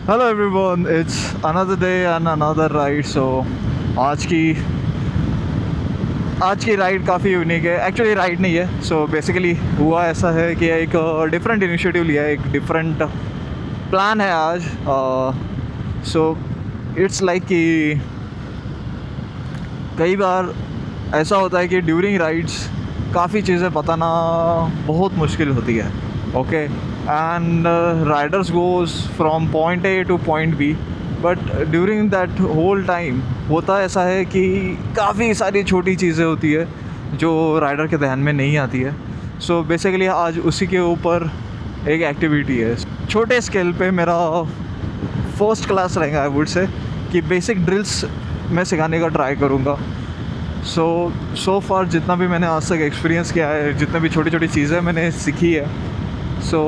Hello everyone, it's another day and another ride. So आज की ride काफ़ी unique है. एक्चुअली राइड नहीं है. सो बेसिकली हुआ ऐसा है कि एक डिफरेंट इनिशिएटिव लिया है, एक डिफरेंट प्लान है आज. सो इट्स लाइक कि कई बार ऐसा होता है कि ड्यूरिंग राइड्स काफ़ी चीज़ें बताना बहुत मुश्किल होती है. Okay, and riders goes from point A to point B, but during that whole time होता ऐसा है कि काफ़ी सारी छोटी चीज़ें होती है जो राइडर के ध्यान में नहीं आती है. सो बेसिकली आज उसी के ऊपर एक एक्टिविटी है. छोटे स्केल पे मेरा फर्स्ट क्लास रहेगा, आई वुड से, कि बेसिक ड्रिल्स मैं सिखाने का ट्राई करूँगा. सो फार जितना भी मैंने आज तक एक्सपीरियंस किया है, जितने भी छोटी छोटी चीज़ें मैंने सीखी है, सो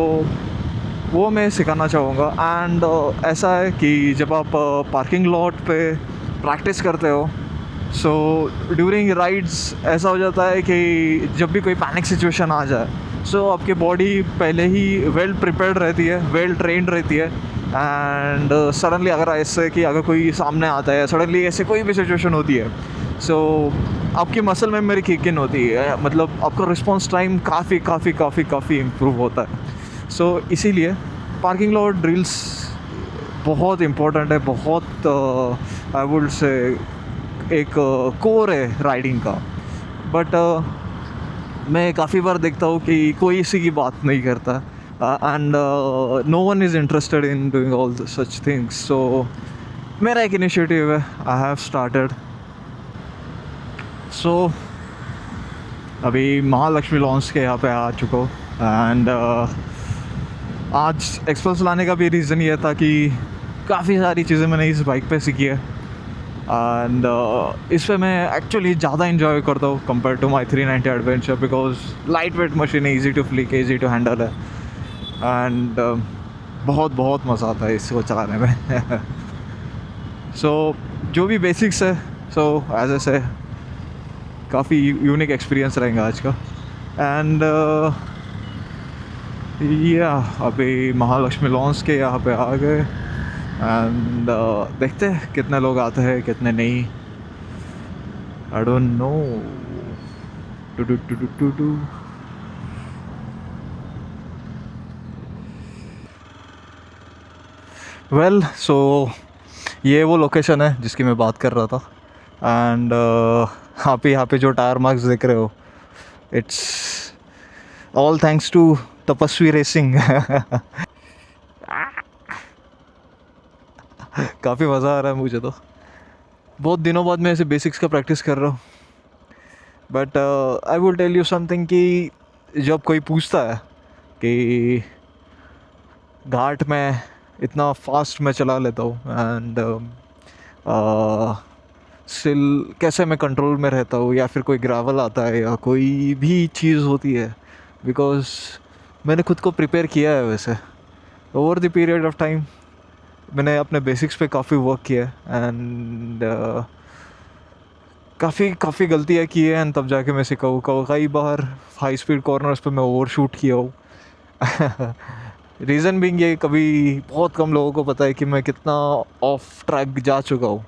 वो मैं सिखाना चाहूँगा. एंड ऐसा है कि जब आप पार्किंग लॉट पे प्रैक्टिस करते हो, सो ड्यूरिंग राइड्स ऐसा हो जाता है कि जब भी कोई पैनिक सिचुएशन आ जाए, सो आपकी बॉडी पहले ही वेल प्रिपेयर्ड रहती है, वेल ट्रेंड रहती है. एंड सडनली अगर ऐसे कि अगर कोई सामने आता है, सडनली ऐसे कोई भी सिचुएशन होती है, सो आपकी मसल मेमोरी किक इन होती है, मतलब आपका रिस्पॉन्स टाइम काफ़ी इम्प्रूव होता है. सो इसीलिए पार्किंग लॉट ड्रिल्स बहुत इम्पोर्टेंट है, बहुत आई वुड से एक कोर है राइडिंग का. बट मैं काफ़ी बार देखता हूँ कि कोई इसी की बात नहीं करता, and no one is interested in doing all such things. So मेरा एक इनिशिएटिव है, आई हैव स्टार्टेड. सो अभी महालक्ष्मी लॉन्च के यहाँ पे आ चुका हूँ. एंड आज एक्सपल्स लाने का भी रीज़न ये था कि काफ़ी सारी चीज़ें मैंने इस बाइक पे सीखी है. एंड इस पर मैं एक्चुअली ज़्यादा इन्जॉय करता हूँ compare to my 390 adventure, because light weight machine है, easy to flick, easy to handle है. एंड बहुत मज़ा आता है इसको चलाने में. सो जो भी बेसिक्स है, सो एज ए से काफ़ी यूनिक एक्सपीरियंस रहेगा आज का. एंड या अभी महालक्ष्मी लॉन्च के यहाँ पे आ गए. एंड देखते हैं कितने लोग आते हैं, कितने नहीं. I don't know. Too well, so ये वो लोकेशन है जिसकी मैं बात कर रहा था. एंड आप यहाँ पे जो टायर मार्क्स देख रहे हो, इट्स ऑल थैंक्स टू तपस्वी रेसिंग. काफ़ी मज़ा आ रहा है मुझे तो. बहुत दिनों बाद मैं ऐसे बेसिक्स का प्रैक्टिस कर रहा हूँ. But I will tell you something कि जब कोई पूछता है कि घाट में इतना फास्ट मैं चला लेता हूँ, एंड स्टिल कैसे मैं कंट्रोल में रहता हूँ, या फिर कोई ग्रेवल आता है या कोई भी चीज़ होती है, बिकॉज मैंने खुद को प्रिपेयर किया है. वैसे over the period of time मैंने अपने बेसिक्स पे काफ़ी वर्क किया है. एंड काफ़ी गलतियाँ की है, एंड तब जाके मैं सीखा हूँ. कई बार हाई स्पीड कॉर्नर्स पे मैं ओवर शूट किया हूँ. रीज़न बीइंग ये, कभी बहुत कम लोगों को पता है कि मैं कितना ऑफ ट्रैक जा चुका हूँ.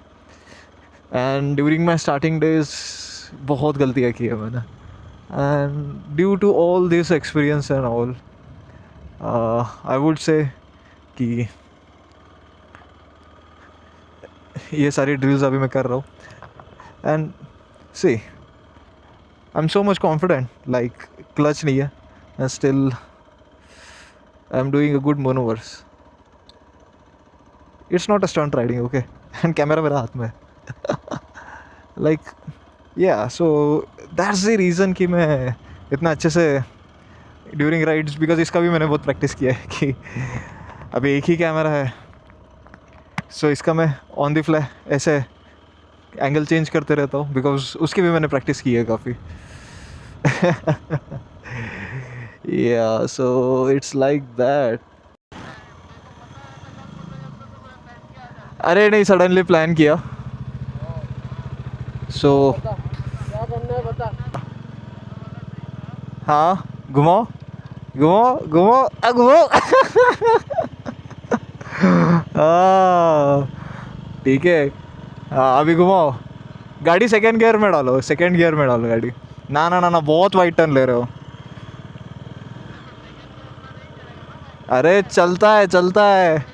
And during my starting days बहुत गलतियाँ की है मैंने. And due to all this experience and all, I would say कि ये सारी ड्रिल्स अभी मैं कर रहा हूँ. And see, I am so much confident, like clutch नहीं है, and still I am doing a good manoeuvres. It's not a stunt riding, okay. And camera मेरा हाथ में है. लाइक या, सो दैट्स द रीज़न कि मैं इतना अच्छे से ड्यूरिंग राइड्स, बिकॉज इसका भी मैंने बहुत प्रैक्टिस किया है कि अभी एक ही कैमरा है, सो इसका मैं ऑन द फ्लाई ऐसे एंगल चेंज करते रहता हूँ, बिकॉज उसकी भी मैंने प्रैक्टिस की है काफ़ी. या, सो इट्स लाइक दैट. अरे नहीं, सडनली प्लान किया. सो क्या करना है बता. हाँ, घुमाओ घुमाओ घुमाओ घुमाओ. ठीक है। अभी घुमाओ गाड़ी, सेकेंड गियर में डालो, सेकेंड गियर में डालो गाड़ी। ना ना ना ना, बहुत वाइट टर्न ले रहे हो। अरे चलता है चलता है,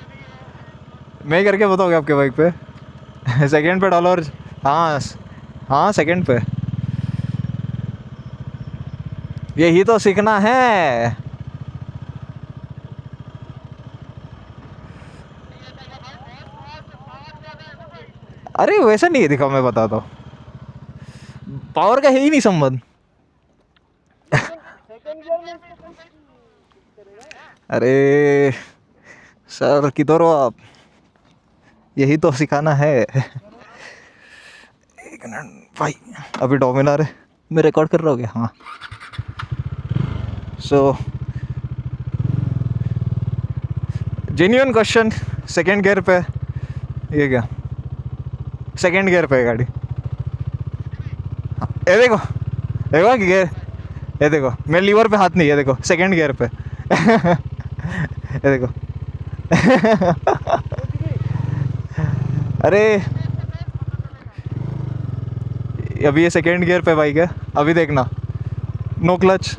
मैं करके बताओगे आपके बाइक पे। सेकेंड पे डालो और हाँ हाँ सेकेंड पे, यही तो सीखना है। अरे वैसा नहीं है, दिखाओ मैं बताता हूँ, पावर का है ही नहीं संबंध। सेकंड गियर में इसको करेगा। अरे सर किधर हो आप, यही तो सिखाना है। एक मिनट भाई, अभी डोमिनार है, मैं रिकॉर्ड कर रहा हूँ क्या? हाँ। सो जेन्युइन क्वेश्चन, सेकेंड गियर पे ये क्या, सेकेंड गियर पे है गाड़ी। हाँ, ये देखो देखो गियर, ये देखो मेरे लीवर पे हाथ नहीं है, देखो सेकेंड गियर पे। ये देखो। अरे अभी ये सेकेंड गियर पे बाइक है, अभी देखना, नो क्लच।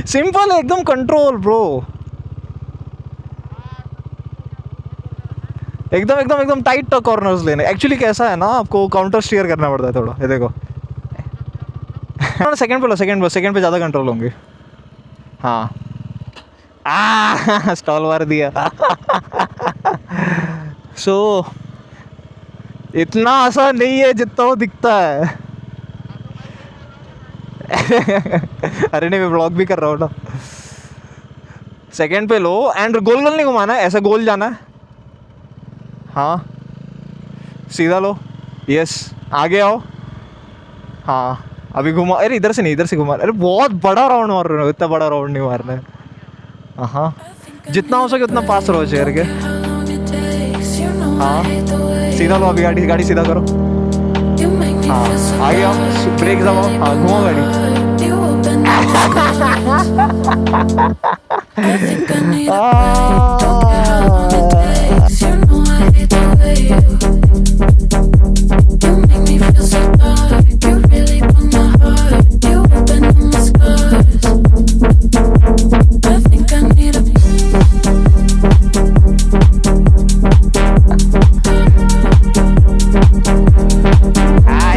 सिंपल है एकदम, कंट्रोल ब्रो, एकदम एकदम एकदम टाइट कॉर्नर्स लेने। एक्चुअली कैसा है ना, आपको काउंटर स्टीयर करना पड़ता है थोड़ा, ये देखो। सेकंड पे लो, सेकंड पे ज़्यादा कंट्रोल होंगे। हाँ स्टॉल मार दिया। सो इतना आसान नहीं है जितना वो दिखता है। अरे नहीं, मैं ब्लॉग भी कर रहा हूँ ना। सेकंड पे लो एंड गोल गोल नहीं घुमाना है, ऐसा गोल जाना है। हाँ सीधा लो, यस आगे आओ। हाँ अभी घुमा, अरे इधर से नहीं, इधर से घुमा। अरे बहुत बड़ा राउंड मार रहे हो, इतना बड़ा राउंड नहीं मारना है। हाँ जितना हो सके उतना पास रहो चेयर के। हाँ सीधा लो, अभी गाड़ी गाड़ी सीधा करो। हाँ आगे आओ, ब्रेक दबाओ, हाँ घुमाओ गाड़ी।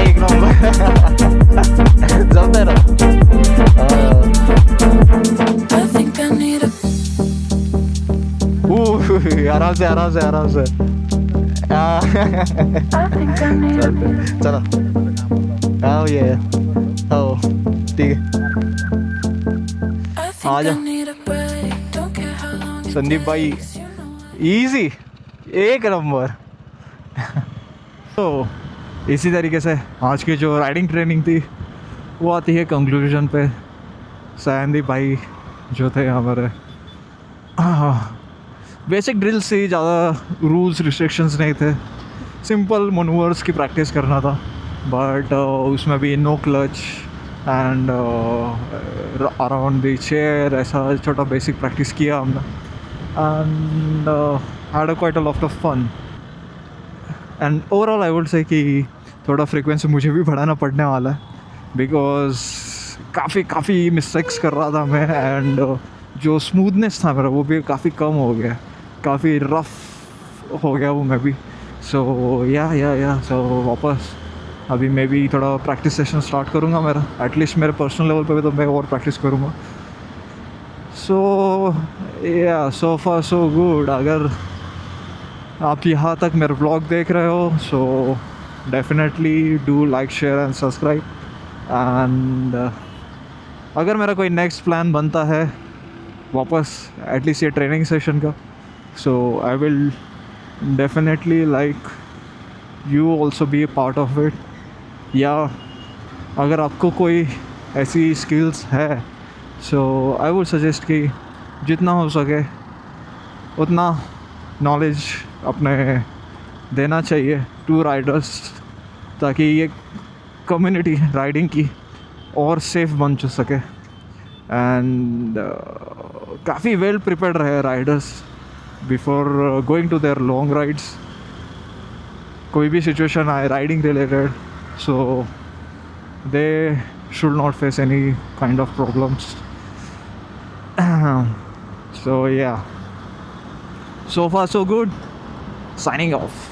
एक नंबर। जमतंय ना? आराम से आराम से आराम से। चलो आओ, ये आओ, ठीक है आ जाओ। संदीप भाई इजी, एक नंबर। तो इसी तरीके से आज की जो राइडिंग ट्रेनिंग थी वो आती है कंक्लूजन पे। संदीप भाई जो थे हमारे, बेसिक ड्रिल्स से ज़्यादा रूल्स रिस्ट्रिक्शंस नहीं थे, सिंपल मनूवर्स की प्रैक्टिस करना था। बट उसमें भी no clutch and around the chair, ऐसा छोटा बेसिक प्रैक्टिस किया हमने and had quite a lot of fun. And overall I would say कि थोड़ा फ्रीक्वेंसी मुझे भी बढ़ाना पड़ने वाला है, बिकॉज काफ़ी मिस्टेक्स कर रहा था मैं एंड जो स्मूथनेस था मेरा वो भी काफ़ी कम हो गया, काफ़ी रफ हो गया वो मैं भी। सो या सो वापस अभी मैं भी थोड़ा प्रैक्टिस सेशन स्टार्ट करूँगा मेरा, एटलीस्ट मेरे पर्सनल लेवल पे भी तो मैं और प्रैक्टिस करूँगा। सो या सो फार सो गुड। अगर आप यहाँ तक मेरा ब्लॉग देख रहे हो so definitely do like share and subscribe. And अगर मेरा कोई नेक्स्ट प्लान बनता है वापस एटलीस्ट ये ट्रेनिंग सेशन का, so I will definitely like you also be a part of it. या अगर आपको कोई ऐसी स्किल्स है सो आई वुड सजेस्ट कि जितना हो सके उतना नॉलेज अपने देना चाहिए टू राइडर्स, ताकि ये कम्युनिटी राइडिंग की और सेफ बन सके एंड काफ़ी वेल प्रिपेयर्ड रहे riders before going to their long rides. कोई भी सिचुएशन आए riding related, so they should not face any kind of problems. So yeah, so far so good. Signing off.